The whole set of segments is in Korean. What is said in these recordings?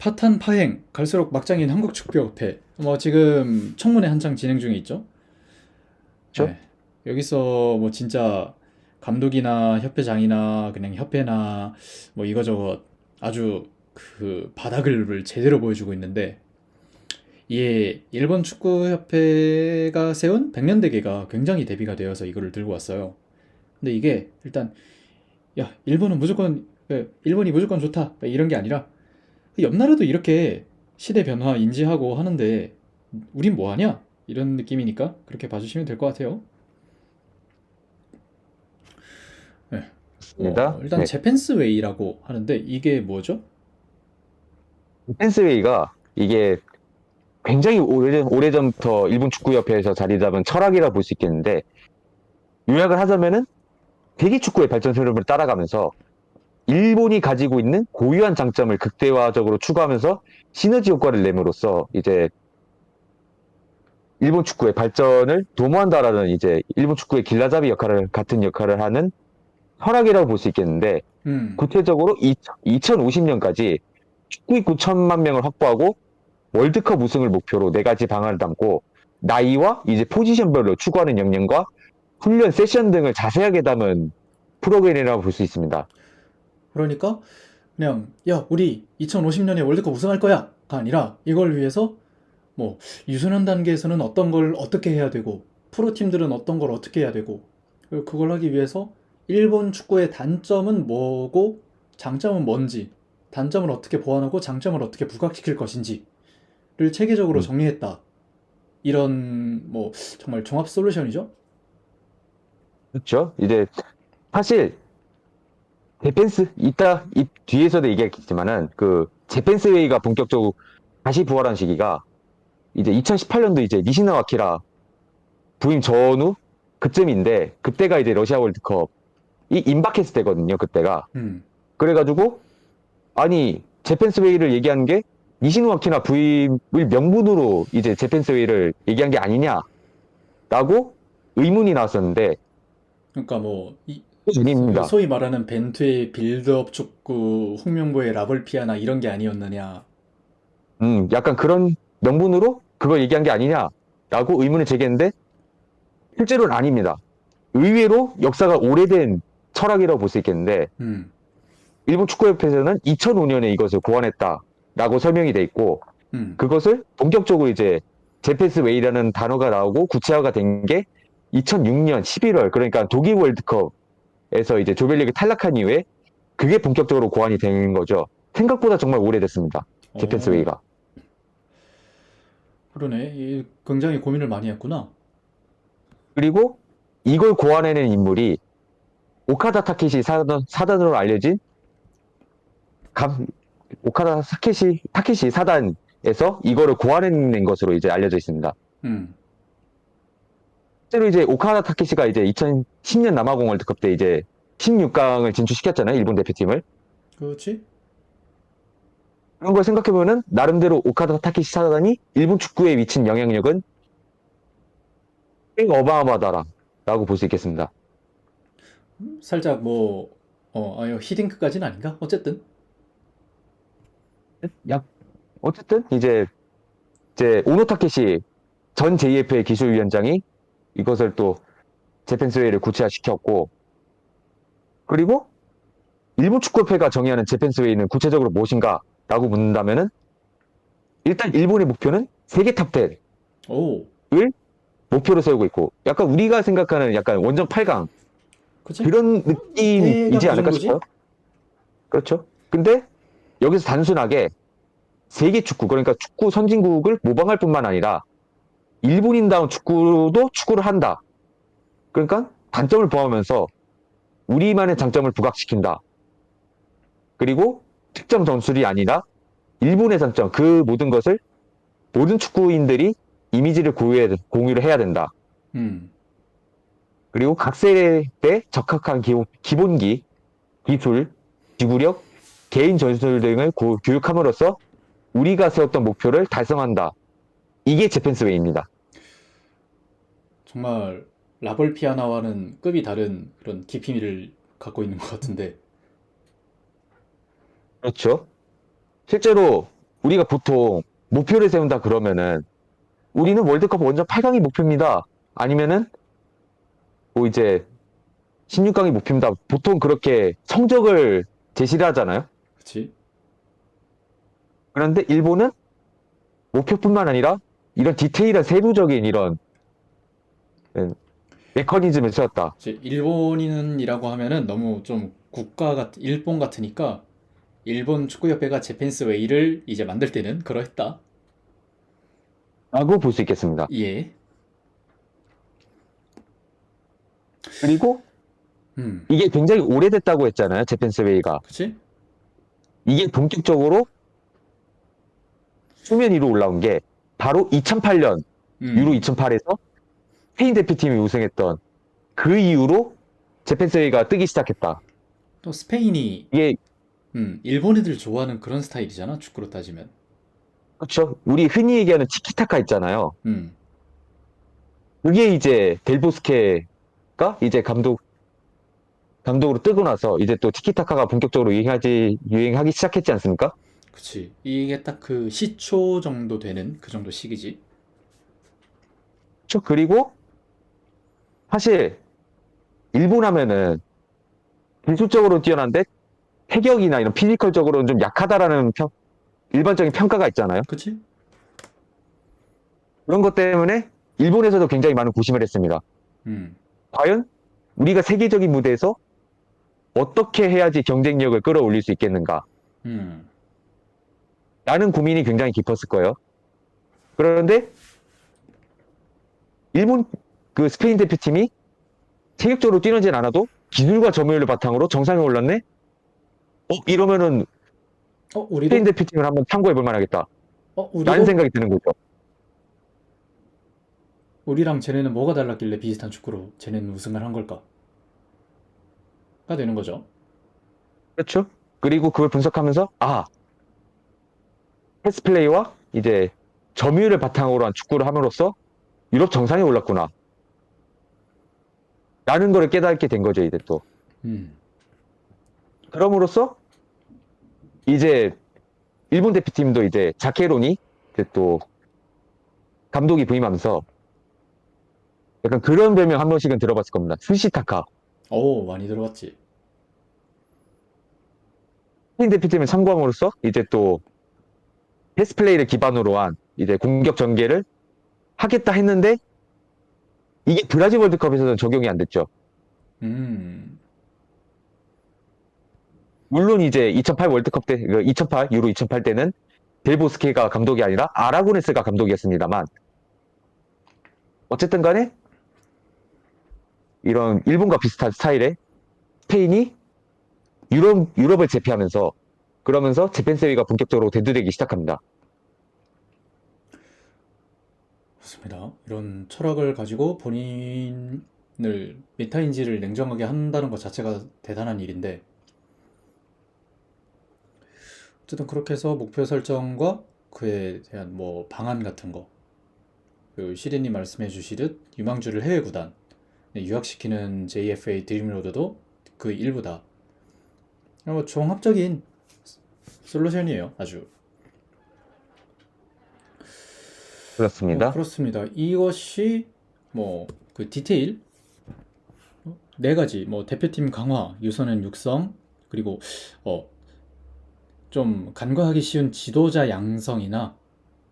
파탄 파행, 갈수록 막장인 한국축구협회. 뭐 지금 청문회 한창 진행 중에 있죠. 그렇죠? 네. 여기서 뭐 진짜 감독이나 협회장이나 그냥 협회나 뭐 이거저것 아주 그 바닥을 제대로 보여주고 있는데, 이게 일본 축구협회가 세운 100년대계가 굉장히 대비가 되어서 이거를 들고 왔어요. 근데 이게 일단 야, 일본은 무조건 일본이 무조건 좋다 이런 게 아니라 옆 나라도 이렇게 시대 변화 인지하고 하는데 우린 뭐 하냐? 이런 느낌이니까 그렇게 봐주시면 될 것 같아요. 네. 맞습니다. 일단 네. 재팬스웨이라고 하는데 이게 뭐죠? 펜스웨이가 이게 굉장히 오래전부터 일본 축구협회에서 자리 잡은 철학이라 볼 수 있겠는데, 요약을 하자면은 세계 축구의 발전 흐름을 따라가면서 일본이 가지고 있는 고유한 장점을 극대화적으로 추구하면서 시너지 효과를 내므로써 이제 일본 축구의 발전을 도모한다라는 이제 일본 축구의 길라잡이 같은 역할을 하는 철학이라고 볼 수 있겠는데, 음, 구체적으로 2050년까지 축구 인구 1,000만 명을 확보하고 월드컵 우승을 목표로 네 가지 방안을 담고, 나이와 이제 포지션별로 추구하는 역량과 훈련 세션 등을 자세하게 담은 프로그램이라고 볼 수 있습니다. 그러니까 그냥 야, 우리 2050년에 월드컵 우승할 거야가 아니라 이걸 위해서 뭐 유소년 단계에서는 어떤 걸 어떻게 해야 되고 프로팀들은 어떤 걸 어떻게 해야 되고 그리고 그걸 하기 위해서 일본 축구의 단점은 뭐고 장점은 뭔지, 단점을 어떻게 보완하고 장점을 어떻게 부각시킬 것인지를 체계적으로 음, 정리했다. 이런 뭐 정말 종합 솔루션이죠. 그렇죠. 이제 사실 이 뒤에서도 얘기했겠지만은 그 재팬스웨이가 본격적으로 다시 부활한 시기가 이제 2018년도 이제 니시나와 아키라 부임 전후 그쯤인데, 그때가 이제 러시아 월드컵이 임박했을 때거든요. 그때가. 음. 그래가지고 아니 재팬스웨이를 얘기한 게 니시노 아키라 부임을 명분으로 이제 재팬스웨이를 얘기한 게 아니냐라고 의문이 나왔었는데, 그러니까 뭐 아닙니다. 소위 말하는 벤투의 빌드업 축구, 홍명보의 라벌피아나 이런 게 아니었느냐. 약간 그런 명분으로 그걸 얘기한 게 아니냐라고 의문을 제기했는데, 실제로는 아닙니다. 의외로 역사가 오래된 철학이라고 볼 수 있겠는데, 음. 일본 축구협회에서는 2005년에 이것을 고안했다라고 설명이 돼 있고, 음. 그것을 본격적으로 이제 제페스 웨이라는 단어가 나오고 구체화가 된 게 2006년 11월, 그러니까 독일 월드컵에서 이제 조별리그 탈락한 이후에 그게 본격적으로 고안이 된 거죠. 생각보다 정말 오래됐습니다. 제페스 어. 웨이가. 그러네. 굉장히 고민을 많이 했구나. 그리고 이걸 고안해낸 인물이 오카다 타케시 사단으로 알려진 감, 오카다 타케시 사단에서 이거를 고안해낸 것으로 이제 알려져 있습니다. 음. 실제로 이제 오카다 타케시가 이제 2010년 남아공 월드컵 때 이제 16강을 진출시켰잖아요, 일본 대표팀을. 그렇지? 그런 걸 생각해보면은 나름대로 오카다 타케시 사단이 일본 축구에 미친 영향력은 꽤 어마어마하다라고 볼 수 있겠습니다. 살짝 뭐 아유, 히딩크까지는 아닌가? 어쨌든. 약 어쨌든 이제 오노 타케시 전 JFA 기술위원장이 이것을 또 재팬스웨이를 구체화시켰고, 그리고 일본 축구협회가 정의하는 재팬스웨이는 구체적으로 무엇인가라고 묻는다면은, 일단 일본의 목표는 세계 탑10을 오. 목표로 세우고 있고, 약간 우리가 생각하는 약간 원정 8강 그치? 그런 대강 느낌이지 그 않을까 싶어요. 정도지? 그렇죠. 근데 여기서 단순하게 세계 축구, 그러니까 축구 선진국을 모방할 뿐만 아니라 일본인다운 축구도 축구를 한다. 그러니까 단점을 포함하면서 우리만의 장점을 부각시킨다. 그리고 특정 전술이 아니라 일본의 장점, 그 모든 것을 모든 축구인들이 이미지를 공유를 해야 된다. 음. 그리고 각 세대에 적합한 기본기, 기술, 지구력, 개인 전술 등을 교육함으로써 우리가 세웠던 목표를 달성한다. 이게 재팬스웨이입니다. 정말 라벌피아나와는 급이 다른 그런 깊이를 갖고 있는 것 같은데. 그렇죠. 실제로 우리가 보통 목표를 세운다 그러면은 우리는 월드컵 원정 8강이 목표입니다. 아니면은 뭐 이제 16강이 목표입니다. 보통 그렇게 성적을 제시를 하잖아요. 그치? 그런데 일본은 목표뿐만 아니라 이런 디테일한 세부적인 이런 메커니즘을 세웠다. 이제 일본인이라고 하면은 너무 좀 일본 같으니까 일본 축구협회가 재팬스 웨이를 이제 만들 때는 그러했다. 라고 볼 수 있겠습니다. 예. 그리고 음. 이게 굉장히 오래됐다고 했잖아요. 재팬스웨이가. 그치? 이게 본격적으로 수면 위로 올라온 게 바로 2008년 유로 음. 2008에서 스페인 대표팀이 우승했던 그 이후로 재팬스웨이가 뜨기 시작했다. 또 스페인이 이게 일본 애들 좋아하는 그런 스타일이잖아. 축구로 따지면. 그렇죠. 우리 흔히 얘기하는 치키타카 있잖아요. 음. 그게 이제 델보스케가 이제 감독으로 뜨고 나서 이제 또 티키타카가 본격적으로 유행하기 시작했지 않습니까? 그치. 이게 딱 그 시초 정도 되는 그 정도 시기지. 그렇죠. 그리고 사실 일본 하면은 기술적으로 뛰어난데 체격이나 이런 피지컬적으로는 좀 약하다라는 일반적인 평가가 있잖아요. 그치? 그런 것 때문에 일본에서도 굉장히 많은 고심을 했습니다. 음. 과연 우리가 세계적인 무대에서 어떻게 해야지 경쟁력을 끌어올릴 수 있겠는가? 음. 라는 고민이 굉장히 깊었을 거예요. 그런데 일본 그 스페인 대표팀이 체격적으로 뛰어나진 않아도 기술과 점유율을 바탕으로 정상에 올랐네? 이러면은 스페인 우리도? 대표팀을 한번 참고해 볼 만하겠다. 라는 우리도? 생각이 드는 거죠. 우리랑 쟤네는 뭐가 달랐길래 비슷한 축구로 쟤네는 우승을 한 걸까? 가 되는 거죠. 그렇죠? 그리고 그걸 분석하면서, 패스 플레이와 이제 점유율을 바탕으로 한 축구를 함으로써 유럽 정상에 올랐구나. 라는 걸 깨닫게 된 거죠, 이제 또. 음. 그럼으로써 이제 일본 대표팀도 이제 자케로니 이제 또 감독이 부임하면서 약간 그런 별명 한 번씩은 들어봤을 겁니다. 스시타카. 많이 들어봤지. 스페인 대표팀을 참고함으로써 이제 또 패스 플레이를 기반으로 한 이제 공격 전개를 하겠다 했는데 이게 브라질 월드컵에서는 적용이 안 됐죠. 음. 물론 이제 2008 월드컵 때, 2008, 유로 2008 때는 델보스케가 감독이 아니라 아라고네스가 감독이었습니다만 어쨌든 간에 이런 일본과 비슷한 스타일의 스페인이 유럽을 제패하면서 그러면서 재팬세위가 본격적으로 대두되기 시작합니다. 좋습니다. 이런 철학을 가지고 본인을 메타인지를 냉정하게 한다는 것 자체가 대단한 일인데, 어쨌든 그렇게 해서 목표 설정과 그에 대한 뭐 방안 같은 거, 그 시린이 말씀해 주시듯 유망주를 해외 구단, 유학시키는 JFA 드림로드도 그 일부다. 뭐 종합적인 솔루션이에요, 아주. 그렇습니다. 그렇습니다. 이것이 뭐 그 디테일 네 가지 뭐 대표팀 강화, 유소년 육성, 그리고 좀 간과하기 쉬운 지도자 양성이나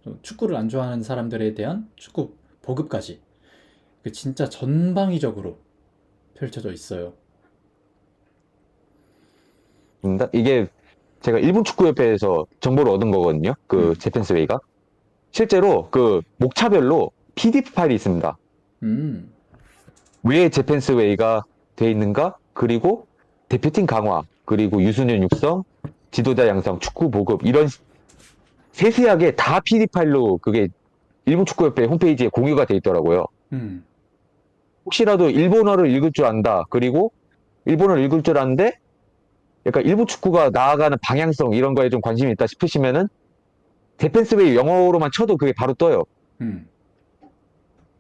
좀 축구를 안 좋아하는 사람들에 대한 축구 보급까지 그 진짜 전방위적으로 펼쳐져 있어요. 이게 제가 일본 축구협회에서 정보를 얻은 거거든요. 그 음, 재팬스웨이가. 실제로 그 목차별로 PDF 파일이 있습니다. 음, 왜 재팬스웨이가 돼 있는가? 그리고 대표팀 강화, 그리고 유소년 육성, 지도자 양성, 축구 보급 이런 세세하게 다 PDF 파일로 그게 일본 축구협회 홈페이지에 공유가 돼 있더라고요. 음, 혹시라도 일본어를 읽을 줄 안다. 그리고 일본어를 읽을 줄 아는데 약간 일본 축구가 나아가는 방향성 이런 거에 좀 관심이 있다 싶으시면은 재팬스웨이 영어로만 쳐도 그게 바로 떠요. 음.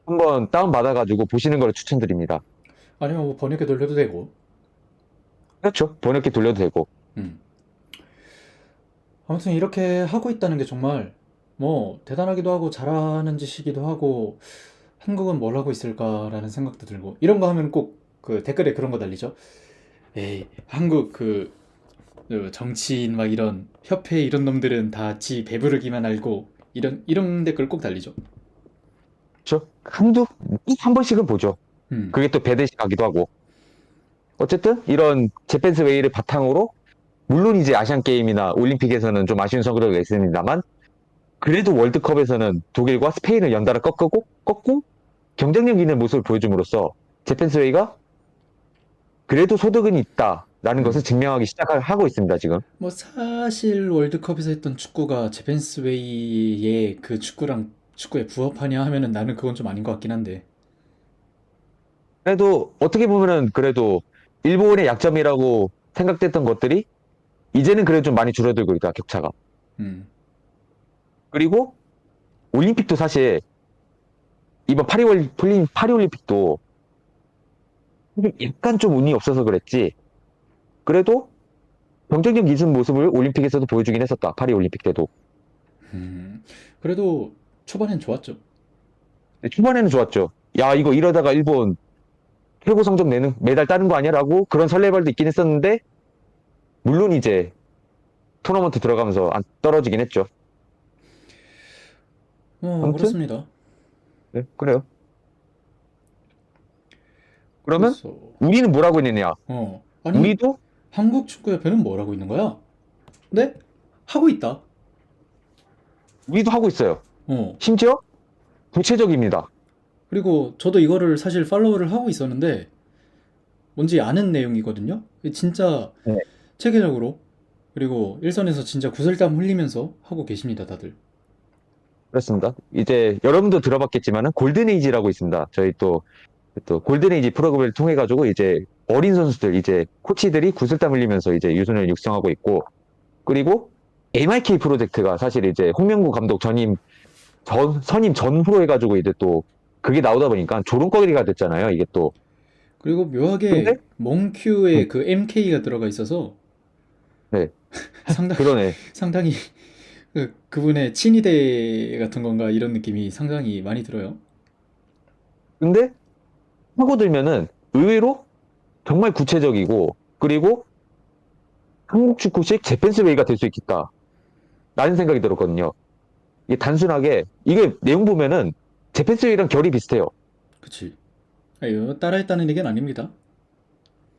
한번 다운받아가지고 보시는 걸 추천드립니다. 아니면 뭐 번역해 돌려도 되고. 그렇죠. 번역기 돌려도 되고. 음. 아무튼 이렇게 하고 있다는 게 정말 뭐 대단하기도 하고 잘하는 짓이기도 하고 한국은 뭘 하고 있을까라는 생각도 들고 이런 거 하면 꼭 그 댓글에 그런 거 달리죠. 에이, 한국 그 정치인 막 이런 협회 이런 놈들은 다 지 배부르기만 알고 이런 댓글 꼭 달리죠. 그렇죠? 한 번씩은 보죠. 음, 그게 또 배드시 가기도 하고. 어쨌든 이런 재팬스 웨이를 바탕으로 물론 이제 아시안 게임이나 올림픽에서는 좀 아쉬운 성과가 있습니다만 그래도 월드컵에서는 독일과 스페인을 연달아 꺾고 경쟁력 있는 모습을 보여줌으로써 재팬스 웨이가 그래도 소득은 있다라는 것을 음. 증명하기 시작하고 있습니다, 지금. 뭐 사실 월드컵에서 했던 축구가 제펜스웨이의 그 축구랑 축구에 부합하냐 하면은 나는 그건 좀 아닌 것 같긴 한데. 그래도 어떻게 보면은 그래도 일본의 약점이라고 생각됐던 것들이 이제는 그래도 좀 많이 줄어들고 있다, 격차가. 음, 그리고 올림픽도 사실 이번 파리올림픽도 약간 좀 운이 없어서 그랬지. 그래도 경쟁력 있는 모습을 올림픽에서도 보여주긴 했었다. 파리올림픽 때도. 그래도 초반엔 좋았죠. 근데 초반에는 좋았죠. 야, 이거 이러다가 일본 최고 성적 내는 메달 따는 거 아니야라고 그런 설레발도 있긴 했었는데 물론 이제 토너먼트 들어가면서 안 떨어지긴 했죠. 아무튼 그렇습니다. 네, 그래요. 그러면 그래서, 우리는 뭐라고 했느냐? 아니, 우리도 한국 축구협회는 뭘 하고 있는 거야? 네? 하고 있다. 우리도 하고 있어요. 어, 심지어 구체적입니다. 그리고 저도 이거를 사실 팔로우를 하고 있었는데, 뭔지 아는 내용이거든요? 진짜 네, 체계적으로, 그리고 일선에서 진짜 구슬땀 흘리면서 하고 계십니다, 다들. 그렇습니다. 이제 여러분도 들어봤겠지만은 골든에이지라고 있습니다. 저희 또 골든에이지 프로그램을 통해 가지고 이제 어린 선수들 이제 코치들이 구슬땀 흘리면서 이제 유소년을 육성하고 있고 그리고 MIK 프로젝트가 사실 이제 홍명구 감독 선임 전후로 해가지고 이제 또 그게 나오다 보니까 조롱거리가 됐잖아요. 이게 또. 그리고 근데, 묘하게 멍큐에 음, 그 MK가 들어가 있어서 네, 상당히, 그러네. 상당히 그분의 친위대 같은 건가 이런 느낌이 상당히 많이 들어요. 근데 하고 들면은 의외로 정말 구체적이고 그리고 한국 축구식 재팬스웨이가 될 수 있겠다. 라는 생각이 들었거든요. 이게 단순하게 이게 내용 보면은 재팬스웨이랑 결이 비슷해요. 그치. 아유, 따라했다는 얘기는 아닙니다.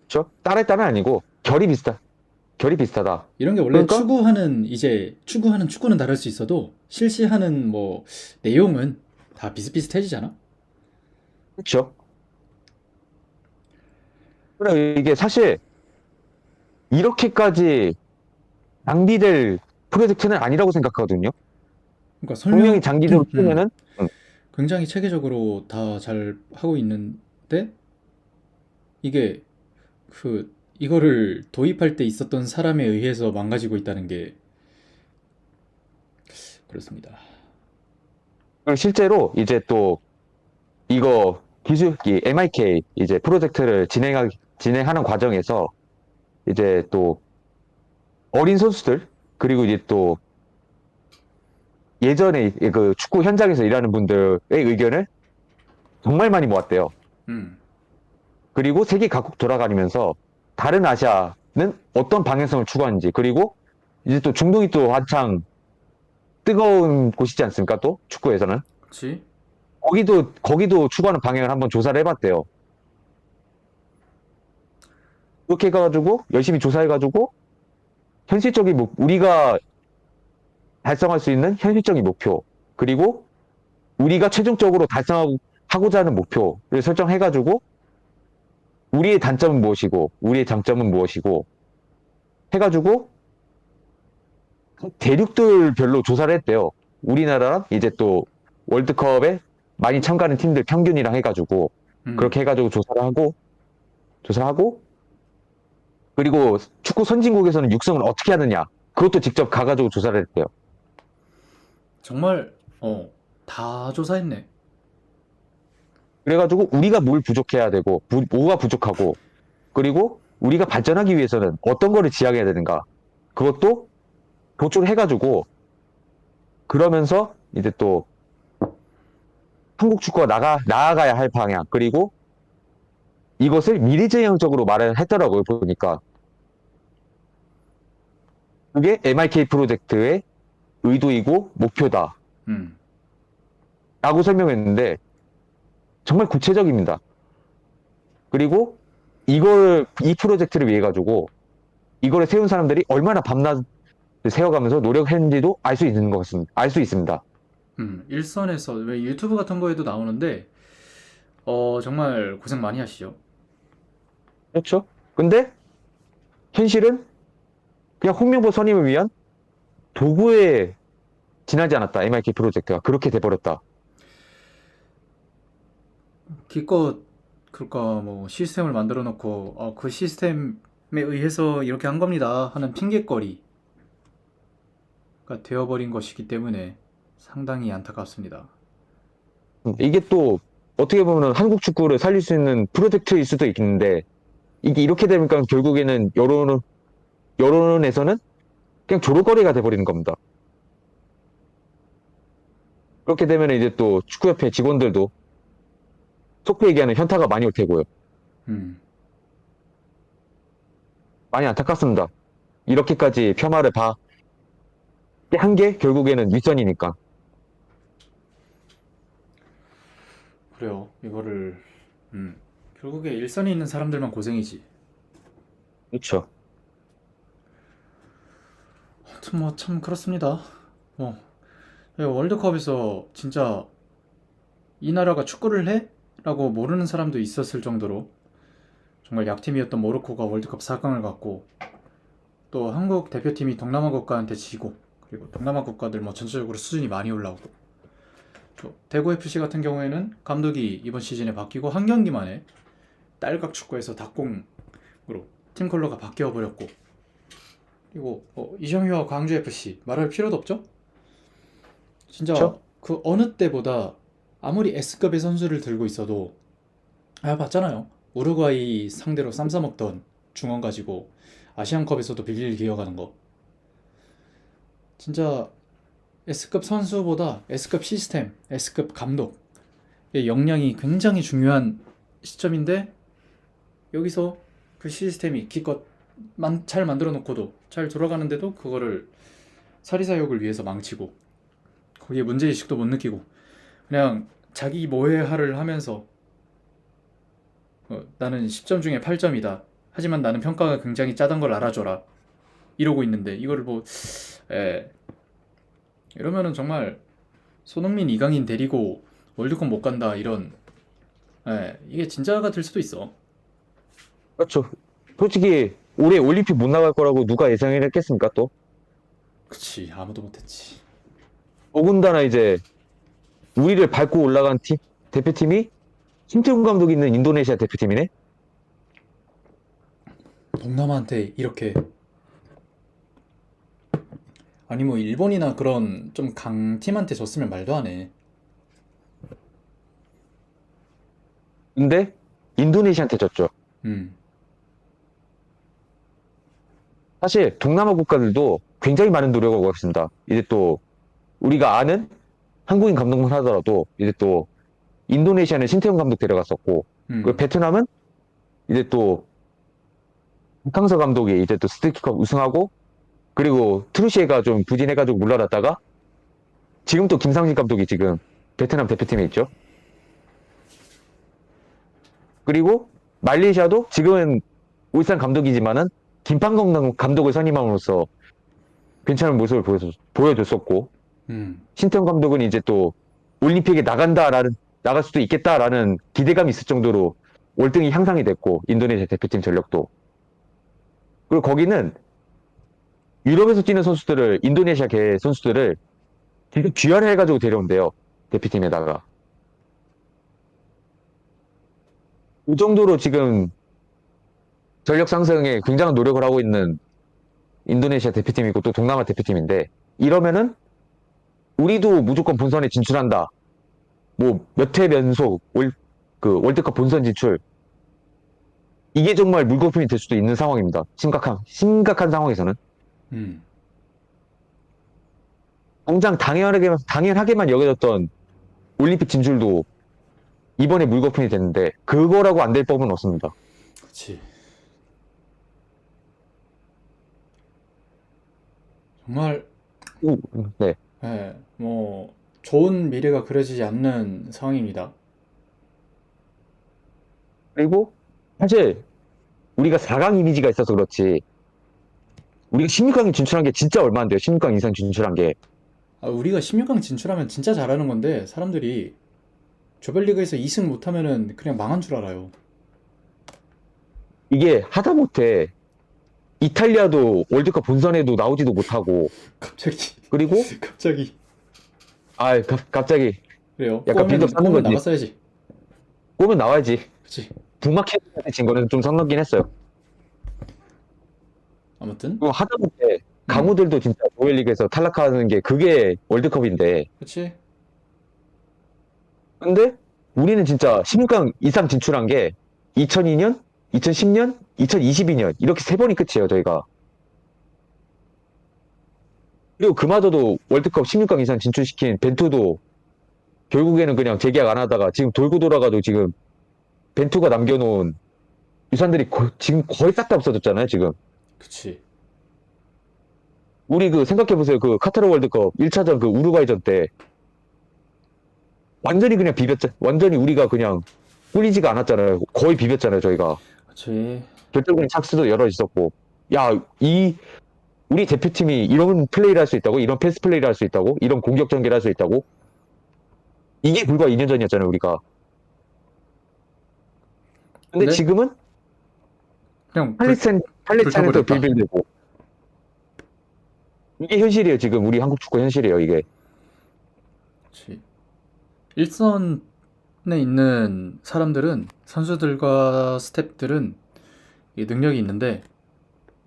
그렇죠? 따라했다는 아니고 결이 비슷하다. 이런 게 원래 그러니까 추구하는 축구는 다를 수 있어도 실시하는 뭐 내용은 다 비슷비슷해지잖아. 그렇죠. 그래 이게 사실 이렇게까지 낭비될 프로젝트는 아니라고 생각하거든요. 그러니까 분명히 장기적으로 키우면은, 굉장히 체계적으로 다 잘 하고 있는데 이게 이거를 도입할 때 있었던 사람에 의해서 망가지고 있다는 게 그렇습니다. 실제로 이제 또 이거 이 MIK 이제 프로젝트를 진행하는 과정에서 이제 또 어린 선수들, 그리고 이제 또 예전에 그 축구 현장에서 일하는 분들의 의견을 정말 많이 모았대요. 음, 그리고 세계 각국 돌아다니면서 다른 아시아는 어떤 방향성을 추구하는지, 그리고 이제 또 중동이 또 한창 뜨거운 곳이지 않습니까? 또 축구에서는. 그렇지. 거기도 추구하는 방향을 한번 조사를 해봤대요. 그렇게 해가지고 열심히 조사해가지고 우리가 달성할 수 있는 현실적인 목표 그리고 우리가 최종적으로 달성하고자 하는 목표를 설정해가지고 우리의 단점은 무엇이고 우리의 장점은 무엇이고 해가지고 대륙들별로 조사를 했대요. 우리나라랑 이제 또 월드컵에 많이 참가하는 팀들 평균이랑 해가지고 음, 그렇게 해가지고 조사하고 그리고 축구 선진국에서는 육성을 어떻게 하느냐 그것도 직접 가가지고 조사를 했대요. 정말 다 조사했네. 그래가지고 우리가 뭘 부족해야 되고 뭐가 부족하고 그리고 우리가 발전하기 위해서는 어떤 거를 지향해야 되는가 그것도 도출해가지고 그러면서 이제 또 한국 축구가 나아가야 할 방향 그리고 이것을 미래지향적으로 말을 했더라고요 보니까 그게 MIK 프로젝트의 의도이고 목표다 음, 라고 설명했는데 정말 구체적입니다. 그리고 이 프로젝트를 위해 가지고 이거를 세운 사람들이 얼마나 밤낮 세워가면서 노력했는지도 알 수 있는 것 같습니다. 알 수 있습니다. 일선에서 왜 유튜브 같은 거에도 나오는데, 정말 고생 많이 하시죠. 그렇죠? 근데 현실은 그냥 홍명보 선임을 위한 도구에 지나지 않았다. MIK 프로젝트가 그렇게 돼버렸다. 기껏 그럴까 뭐 시스템을 만들어 놓고 그 시스템에 의해서 이렇게 한 겁니다 하는 핑계거리가 되어버린 것이기 때문에 상당히 안타깝습니다. 이게 또 어떻게 보면 한국 축구를 살릴 수 있는 프로젝트일 수도 있는데 이게 이렇게 되니까 결국에는 여론에서는 그냥 조롱거리가 돼버리는 겁니다. 그렇게 되면 이제 또 축구협회 직원들도 속보 얘기하는 현타가 많이 올 테고요. 음, 많이 안타깝습니다. 이렇게까지 폄하를 한 게 결국에는 윗선이니까. 그래요. 이거를 결국에 일선에 있는 사람들만 고생이지. 그렇죠. 하여튼 뭐 참 그렇습니다. 뭐 월드컵에서 진짜 이 나라가 축구를 해? 라고 모르는 사람도 있었을 정도로 정말 약팀이었던 모로코가 월드컵 4강을 갔고, 또 한국 대표팀이 동남아 국가한테 지고, 그리고 동남아 국가들 뭐 전체적으로 수준이 많이 올라오고, 또 대구 FC 같은 경우에는 감독이 이번 시즌에 바뀌고 한 경기 만에 딸각 축구에서 닭공으로 팀 컬러가 바뀌어 버렸고, 그리고 이정효와 광주 FC 말할 필요도 없죠? 진짜 그렇죠? 그 어느 때보다 아무리 S급의 선수를 들고 있어도, 봤잖아요. 우루과이 상대로 쌈 싸먹던 중원 가지고 아시안컵에서도 빌릴 기어가는 거. 진짜 S급 선수보다 S급 시스템, S급 감독의 역량이 굉장히 중요한 시점인데, 여기서 그 시스템이 기껏 잘 만들어 놓고도 잘 돌아가는데도 그거를 사리사욕을 위해서 망치고, 거기에 문제의식도 못 느끼고 그냥 자기 모해할을 하면서 나는 10점 중에 8점이다. 하지만 나는 평가가 굉장히 짜단 걸 알아줘라. 이러고 있는데 이거를 뭐 이러면은 정말 손흥민, 이강인 데리고 월드컵 못 간다 이런, 이게 진짜가 될 수도 있어. 그렇죠. 솔직히 올해 올림픽 못 나갈 거라고 누가 예상을 했겠습니까 또? 그치, 아무도 못했지. 더군다나 이제 우리를 밟고 올라간 대표팀이 김태훈 감독이 있는 인도네시아 대표팀이네? 동남아한테 이렇게, 아니 뭐 일본이나 그런 좀 강팀한테 졌으면 말도 안 해. 근데 인도네시아한테 졌죠. 음, 사실 동남아 국가들도 굉장히 많은 노력을 하고 있습니다. 이제 또 우리가 아는 한국인 감독만 하더라도 이제 또 인도네시아는 신태용 감독 데려갔었고 그 음, 베트남은 이제 또 박항서 감독이 이제 또 스티키컵 우승하고 그리고 트루시에가 좀 부진해가지고 물러났다가 지금 또 김상진 감독이 지금 베트남 대표팀에 있죠. 그리고 말레이시아도 지금은 울산 감독이지만은 김판공 감독을 선임함으로써 괜찮은 모습을 보여줬었고 음, 신태용 감독은 이제 또 올림픽에 나갈 수도 있겠다라는 기대감이 있을 정도로 월등히 향상이 됐고 인도네시아 대표팀 전력도 그리고 거기는 유럽에서 뛰는 선수들을 인도네시아 계 선수들을 되게 귀환해가지고 데려온대요 대표팀에다가 그 정도로 지금 전력 상승에 굉장한 노력을 하고 있는 인도네시아 대표팀이고 또 동남아 대표팀인데 이러면은 우리도 무조건 본선에 진출한다. 뭐 몇 회 연속 그 월드컵 본선 진출 이게 정말 물거품이 될 수도 있는 상황입니다. 심각한 상황에서는. 음. 당장 당연하게만 여겨졌던 올림픽 진출도 이번에 물거품이 됐는데 그거라고 안 될 법은 없습니다. 그치. 정말, 네. 예, 뭐, 좋은 미래가 그려지지 않는 상황입니다. 그리고 사실 우리가 4강 이미지가 있어서 그렇지 우리가 16강에 진출한 게 진짜 얼마 안 돼요. 16강 이상 진출한 게. 아, 우리가 16강 진출하면 진짜 잘하는 건데, 사람들이 조별리그에서 2승 못하면은 그냥 망한 줄 알아요. 이게 하다못해 이탈리아도 월드컵 본선에도 나오지도 못하고 갑자기, 그리고 갑자기. 갑자기 그래요. 약간 빌드업 쌓는 꼬우면 거지. 나갔어야지. 꼬면 나와야지. 그치. 북마켓한테 진 거는 좀 선 넘긴 했어요. 아무튼, 그리고 하다못해 음, 강호들도 진짜 조별리그에서 탈락하는 게 그게 월드컵인데 그치. 근데 우리는 진짜 16강 이상 진출한 게 2002년, 2010년, 2022년 이렇게 세 번이 끝이에요, 저희가. 그리고 그마저도 월드컵 16강 이상 진출시킨 벤투도 결국에는 그냥 재계약 안 하다가 지금 돌고 돌아가도 지금 벤투가 남겨놓은 유산들이 지금 거의 싹 다 없어졌잖아요, 지금. 그치. 우리 그 생각해보세요. 그 카타르 월드컵 1차전 그 우루과이전 때 완전히 그냥 비볐죠. 완전히 우리가 그냥 꿀리지가 않았잖아요. 거의 비볐잖아요, 저희가. 그치. 결정적인 착수도 여러 있었고. 야, 우리 대표팀이 이런 플레이를 할 수 있다고? 이런 패스 플레이를 할 수 있다고? 이런 공격 전개를 할 수 있다고? 이게 불과 2년 전이었잖아요, 우리가. 근데 근데, 지금은 그냥 팔리찬에서 불타버렸다. 빌빌대고. 이게 현실이에요, 지금. 우리 한국 축구 현실이에요, 이게. 그치. 일선에 있는 사람들은, 선수들과 스태프들은 이 능력이 있는데,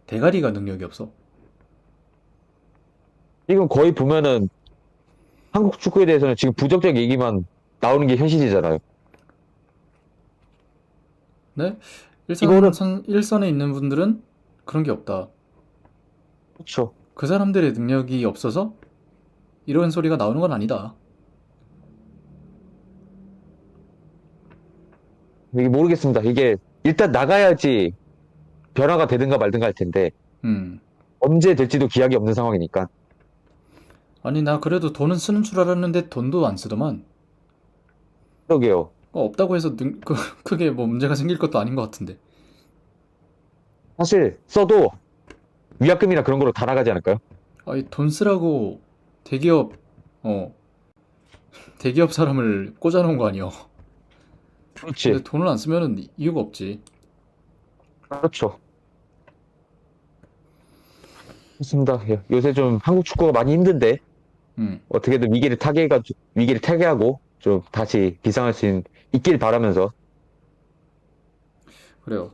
대가리가 능력이 없어. 지금 거의 보면은 한국 축구에 대해서는 지금 부정적 얘기만 나오는 게 현실이잖아요. 네? 이거는, 일선에 있는 분들은 그런 게 없다. 그렇죠. 그 사람들의 능력이 없어서 이런 소리가 나오는 건 아니다. 이게 모르겠습니다. 이게 일단 나가야지 변화가 되든가 말든가 할 텐데, 음. 언제 될지도 기약이 없는 상황이니까. 아니, 나 그래도 돈은 쓰는 줄 알았는데 돈도 안 쓰더만. 그러게요. 없다고 해서 크게 뭐 문제가 생길 것도 아닌 것 같은데. 사실 써도 위약금이나 그런 거로 다 나가지 않을까요? 아니, 돈 쓰라고 대기업, 어, 대기업 사람을 꽂아놓은 거 아니야. 근데 그렇지. 돈을 안 쓰면은 이유가 없지. 그렇죠. 좋습니다. 예, 요새 좀 한국 축구가 많이 힘든데 음, 어떻게든 위기를 타개하고 좀 다시 비상할 수 있길 바라면서 그래요.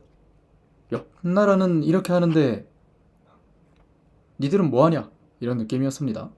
옆 나라는 이렇게 하는데 니들은 뭐 하냐? 이런 느낌이었습니다.